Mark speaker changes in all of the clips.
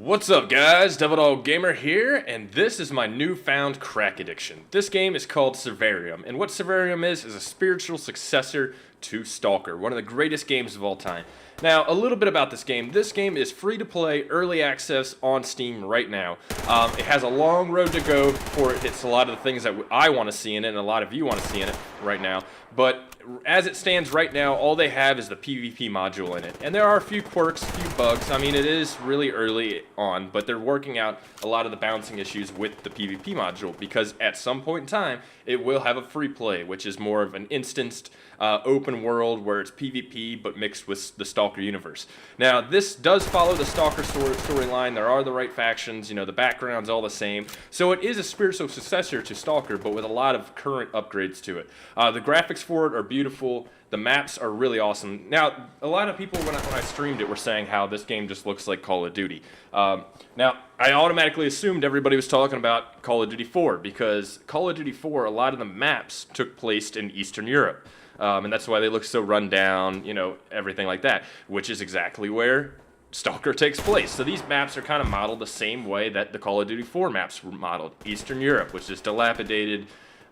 Speaker 1: What's up guys, Devil Gamer here, and this is my newfound crack addiction. This game is called Survarium, and what Survarium is a spiritual successor to Stalker, one of the greatest games of all time. Now, a little bit about this game. This game is free to play, early access on Steam right now. It has a long road to go before it hits a lot of the things that I want to see in it, and a lot of you want to see in it right now. But as it stands right now, all they have is the PvP module in it. And there are a few quirks, a few bugs. I mean, it is really early on, but they're working out a lot of the balancing issues with the PvP module, because at some point in time, it will have a free play, which is more of an instanced open world where it's PvP but mixed with the Stalker universe. Now, this does follow the Stalker storyline. There are the right factions, you know, the background's all the same. So it is a spiritual successor to Stalker, but with a lot of current upgrades to it. The graphics for it are beautiful. The maps are really awesome. Now, a lot of people, when I streamed it, were saying how this game just looks like Call of Duty. Now, I automatically assumed everybody was talking about Call of Duty 4, because Call of Duty 4, a lot of the maps took place in Eastern Europe. And that's why they look so run down, you know, everything like that, which is exactly where Stalker takes place. So these maps are kind of modeled the same way that the Call of Duty 4 maps were modeled. Eastern Europe, which is dilapidated,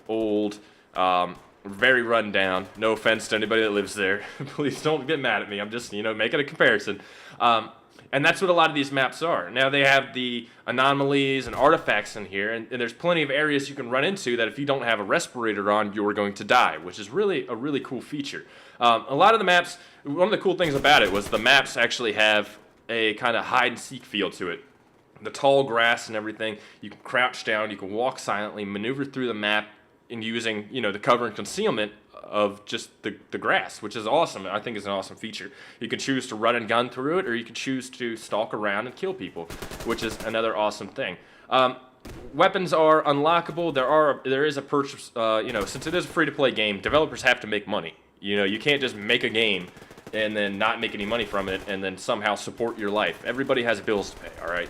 Speaker 1: old, very run down. No offense to anybody that lives there. Please don't get mad at me. I'm just, you know, making a comparison. And that's what a lot of these maps are. Now they have the anomalies and artifacts in here, and there's plenty of areas you can run into that if you don't have a respirator on, you're going to die, which is really a really cool feature. A lot of the maps, one of the cool things about it was the maps actually have a kind of hide-and-seek feel to it. The tall grass and everything, you can crouch down, you can walk silently, maneuver through the map, and using, you know, the cover and concealment of just the grass, which is awesome. I think is an awesome feature. You can choose to run and gun through it, or you can choose to stalk around and kill people, which is another awesome thing. Weapons are unlockable. There is a purchase, you know, since it is a free-to-play game, developers have to make money. You know, you can't just make a game and then not make any money from it and then somehow support your life. Everybody has bills to pay, all right?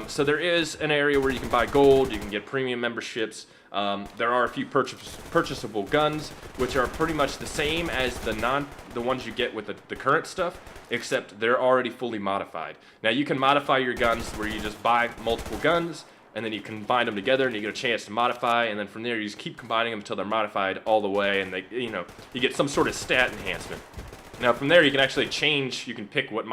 Speaker 1: So there is an area where you can buy gold, you can get premium memberships. There are a few purchasable guns, which are pretty much the same as the ones you get with the current stuff, except they're already fully modified. Now you can modify your guns where you just buy multiple guns, and then you combine them together, and you get a chance to modify, and then from there you just keep combining them until they're modified all the way, and they, you know, you get some sort of stat enhancement. Now from there you can actually change, you can pick what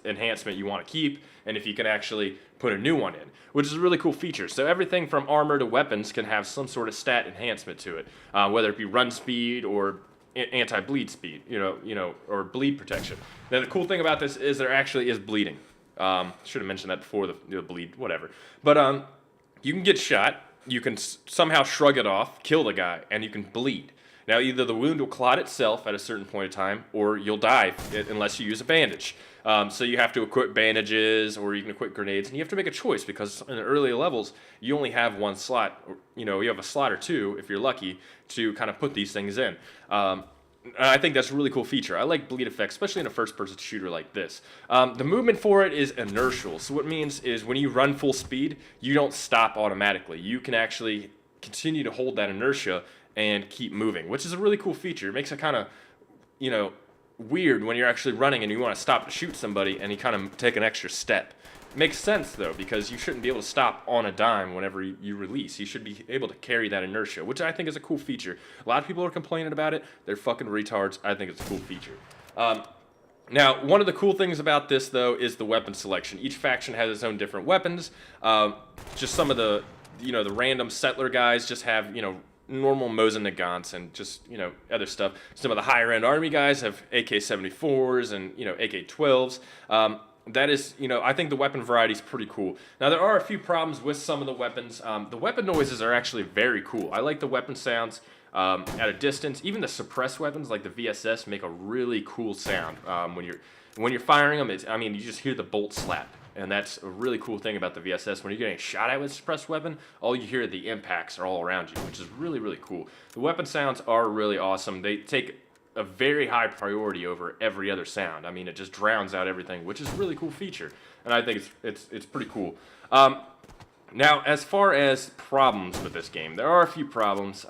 Speaker 1: enhancement you want to keep, and if you can actually put a new one in, which is a really cool feature. So everything from armor to weapons can have some sort of stat enhancement to it, whether it be run speed or anti-bleed speed, you know, or bleed protection. Now the cool thing about this is there actually is bleeding. Should have mentioned that before, the bleed, whatever. But you can get shot, you can somehow shrug it off, kill the guy, and you can bleed. Now, either the wound will clot itself at a certain point in time, or you'll die unless you use a bandage. So you have to equip bandages, or you can equip grenades, and you have to make a choice, because in the early levels, you only have one slot. You know, you have a slot or two, if you're lucky, to kind of put these things in. I think that's a really cool feature. I like bleed effects, especially in a first-person shooter like this. The movement for it is inertial. So what it means is when you run full speed, you don't stop automatically. You can actually continue to hold that inertia and keep moving, which is a really cool feature. It makes it kind of, you know, weird when you're actually running and you want to stop to shoot somebody and you kind of take an extra step. It makes sense though, because you shouldn't be able to stop on a dime whenever you release. You should be able to carry that inertia, which I think is a cool feature. A lot of people are complaining about it. They're fucking retards. I think it's a cool feature. Now, one of the cool things about this though is the weapon selection. Each faction has its own different weapons. Just some of the, you know, the random settler guys just have, you know, normal Mosin Nagants and just, you know, other stuff. Some of the higher end army guys have AK-74s and, you know, AK-12s. That is, you know, I think the weapon variety is pretty cool. Now, there are a few problems with some of the weapons. The weapon noises are actually very cool. I like the weapon sounds at a distance. Even the suppressed weapons like the VSS make a really cool sound when you're firing them. I mean, you just hear the bolt slap. And that's a really cool thing about the VSS. When you're getting shot at with a suppressed weapon, all you hear, the impacts are all around you, which is really, really cool. The weapon sounds are really awesome. They take a very high priority over every other sound. I mean, it just drowns out everything, which is a really cool feature. And I think it's pretty cool. Now, as far as problems with this game, there are a few problems.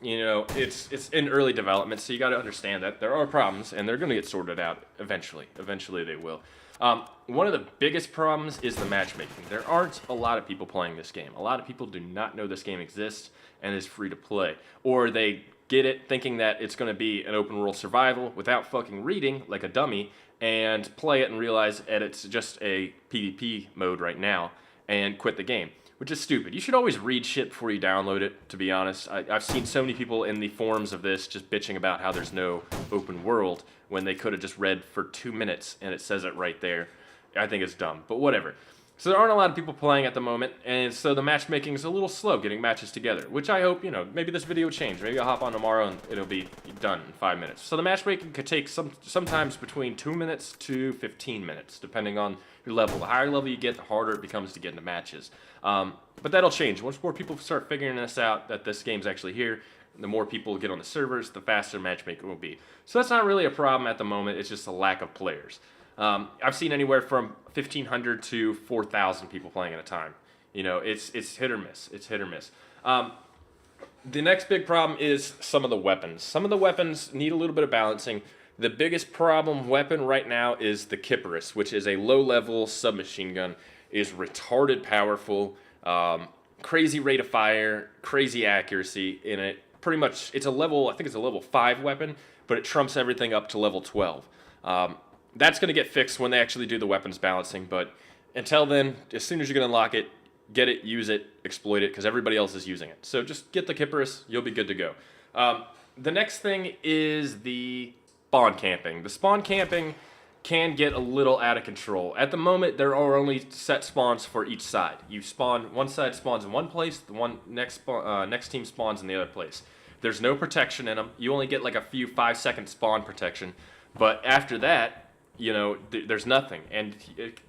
Speaker 1: You know, it's in early development, so you got to understand that there are problems, and they're going to get sorted out eventually. Eventually, they will. One of the biggest problems is the matchmaking. There aren't a lot of people playing this game. A lot of people do not know this game exists and is free to play. Or they get it thinking that it's going to be an open world survival without fucking reading like a dummy and play it and realize that it's just a PvP mode right now and quit the game, which is stupid. You should always read shit before you download it, to be honest. I've seen so many people in the forums of this just bitching about how there's no open world when they could have just read for 2 minutes and it says it right there. I think it's dumb, but whatever. So there aren't a lot of people playing at the moment, and so the matchmaking is a little slow getting matches together, which I hope, maybe this video will change. Maybe I'll hop on tomorrow and it'll be done in 5 minutes. So the matchmaking could take sometimes between 2 minutes to 15 minutes, depending on your level. The higher level you get, the harder it becomes to get into matches. But that'll change. Once more people start figuring this out, that this game's actually here, the more people get on the servers, the faster matchmaking will be. So that's not really a problem at the moment, it's just a lack of players. I've seen anywhere from 1,500 to 4,000 people playing at a time. It's hit or miss. It's hit or miss. The next big problem is some of the weapons. Some of the weapons need a little bit of balancing. The biggest problem weapon right now is the S.T.A.L.K.E.R, which is a low-level submachine gun. Is retarded powerful, crazy rate of fire, crazy accuracy in it. Pretty much, I think it's a level 5 weapon, but it trumps everything up to level 12. That's going to get fixed when they actually do the weapons balancing, but until then, as soon as you can unlock it, get it, use it, exploit it, because everybody else is using it. So just get the S.T.A.L.K.E.R, you'll be good to go. The next thing is the spawn camping. The spawn camping can get a little out of control. At the moment, there are only set spawns for each side. One side spawns in one place, the next team spawns in the other place. There's no protection in them. You only get like a few 5-second spawn protection, but after that, there's nothing, and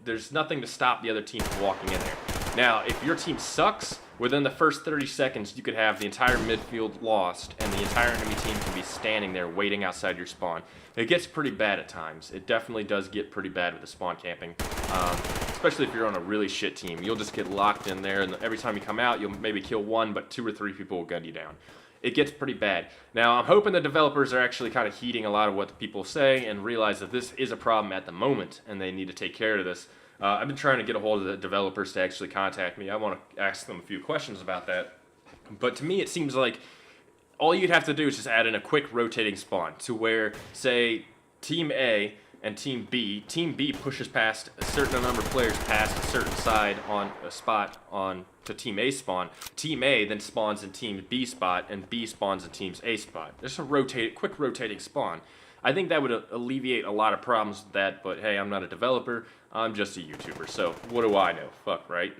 Speaker 1: there's nothing to stop the other team from walking in there. Now, if your team sucks, within the first 30 seconds, you could have the entire midfield lost, and the entire enemy team can be standing there waiting outside your spawn. It gets pretty bad at times. It definitely does get pretty bad with the spawn camping, especially if you're on a really shit team. You'll just get locked in there, and every time you come out, you'll maybe kill one, but 2 or 3 people will gun you down. It gets pretty bad. Now, I'm hoping the developers are actually kind of heeding a lot of what the people say and realize that this is a problem at the moment and they need to take care of this. I've been trying to get a hold of the developers to actually contact me. I want to ask them a few questions about that. But to me, it seems like all you'd have to do is just add in a quick rotating spawn to where, say, Team A and Team B pushes past a certain number of players past a certain side on a spot to Team A spawn. Team A then spawns in Team B spot, and B spawns in Team A spot. Just a quick rotating spawn. I think that would alleviate a lot of problems with that, but hey, I'm not a developer. I'm just a YouTuber, so what do I know? Fuck, right?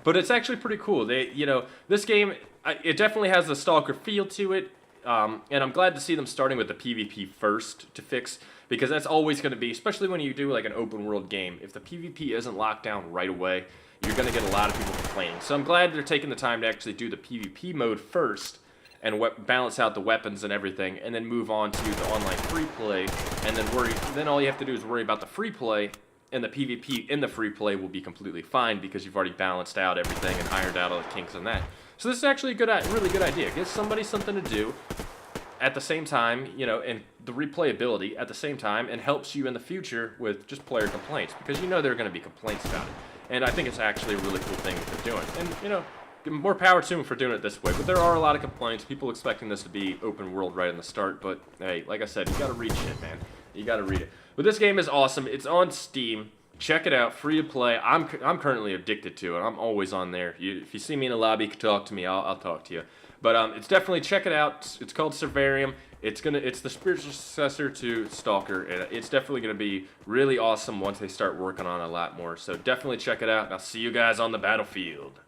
Speaker 1: But it's actually pretty cool. This game, it definitely has the Stalker feel to it, and I'm glad to see them starting with the PvP first to fix, because that's always going to be, especially when you do like an open world game, if the PvP isn't locked down right away, you're going to get a lot of people complaining. So I'm glad they're taking the time to actually do the PvP mode first and balance out the weapons and everything, and then move on to the online free play, and then all you have to do is worry about the free play, and the PvP in the free play will be completely fine because you've already balanced out everything and ironed out all the kinks on that. So this is actually a really good idea. Give somebody something to do at the same time, and the replayability at the same time, and helps you in the future with just player complaints, because there are going to be complaints about it. And I think it's actually a really cool thing that they're doing. And, more power to them for doing it this way. But there are a lot of complaints, people expecting this to be open world right in the start, but hey, like I said, you gotta read shit, man. You gotta read it. But this game is awesome. It's on Steam. Check it out, free to play. I'm currently addicted to it. I'm always on there. If you see me in a lobby, you can talk to me. I'll talk to you. But it's definitely, check it out. It's called Survarium. It's the spiritual successor to Stalker, and it's definitely gonna be really awesome once they start working on it a lot more. So definitely check it out, and I'll see you guys on the battlefield.